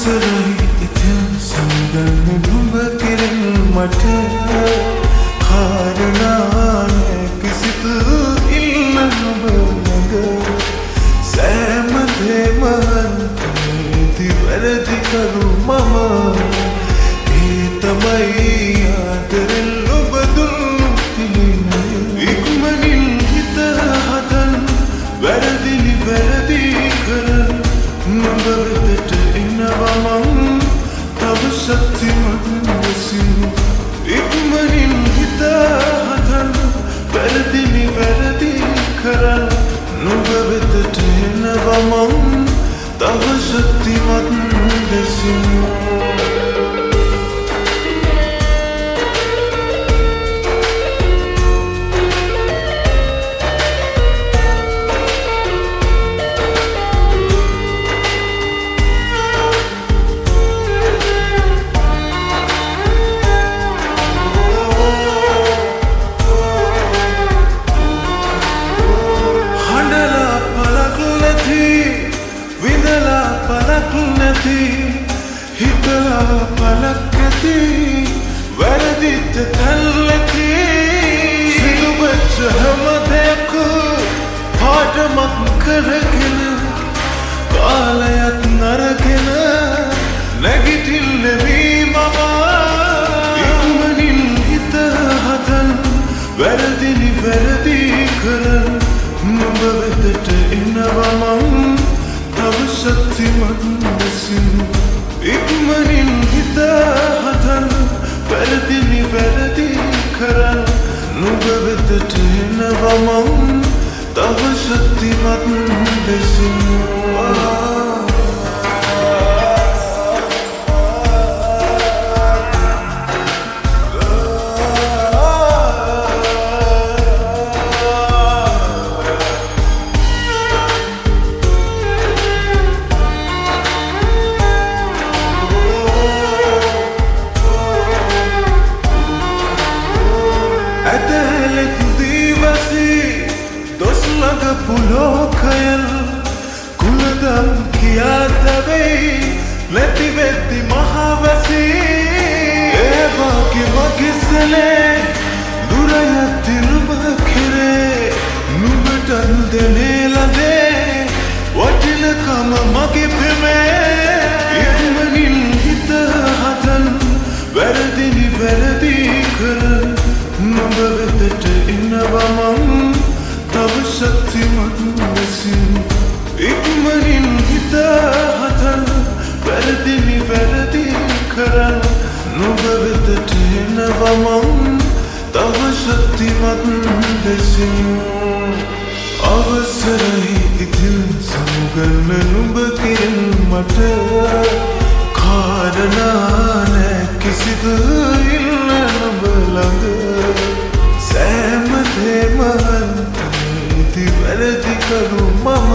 අවසරයි ඉතින් සමගන්න නුඹ කෙරෙන් මට කාරණා කිසිදු ඉන්න නුඹ ළඟ සෑම දේම නිති වැරදි කරු මම ඒ තමයි ආදරෙන් ඔබ දුන්නු පිළිනය ඉක්මනින් හිත හදන් වැරදි නිවැරදි කරන නුඹ වෙතට එනවා මං තව ශක්තිමත් ලෙසින් ඉක්මනින් හිත හදන් වැරදි නිවැරදි කරන නුඹ වෙතට එනවා මං තව ශක්තිමත් ලෙසින් හිතලා පලක් ඇති වැරදිච්ච තැල්ලකි සිදුවෙච්ච හැම දෙයක පාඩමක් කරගෙන කාලයක් නරගෙන නැගිටින්න වී මම ඉක්මනින් හිත හදන් වැරදි නිවැරදි කරන නුඹ වෙතට එනවා මං තව ශක්තිමත් ලෙසින් ඉක්මනින් හිත හදන් වැරදි නිවැරදි කරන නුඹ වෙතට එනවා මං තව ශක්තිමත් ලෙසින් පුලෝකයල් කුලදම් කියාදවෙයි නැතිවෙද්දි මහවැසි ඒවාගේ මගිස්සලේ දුරයත්ති නුඹ කෙරේ නුඹටන් දෙනේ ලදේ වටිනකම මගේ පෙමේ ඉක්මනින් හිත හදන් වැරදි නිවැරදි කරන නුඹ වෙතට එනවා මං තව ශක්තිමත් ලෙසින් ඉක්මනින් හිත හදන් වැරදි නිවැරදි කරන නුඹ වෙතට එනවා මං තව ශක්තිමත් ලෙසින් අවසරයි ඉතින් සමුගන්න නුඹ කෙරෙන් මට කාරණා නෑ කිසිදු ඉන්න නුඹ ළඟ සෑම දේම වැරදි කරු මම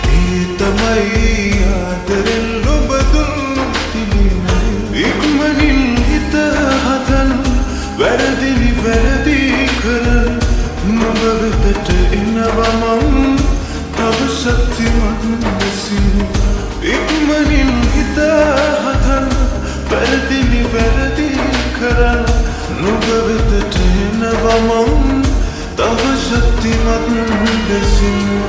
ඒ තමයි ආදරෙන් ඔබ දුන්නු පිළිනය ඉක්මනින් හිත හදන් වැරදි නිවැරදි කරන නුඹ වෙතට එනවා මං තව ශක්තිමත් ලෙසින් ඉක්මනින් හිත හදන් වැරදි නිවැරදි කරන නුඹ වෙතට එනවා මං තව ශක්තිමත් ලෙසින්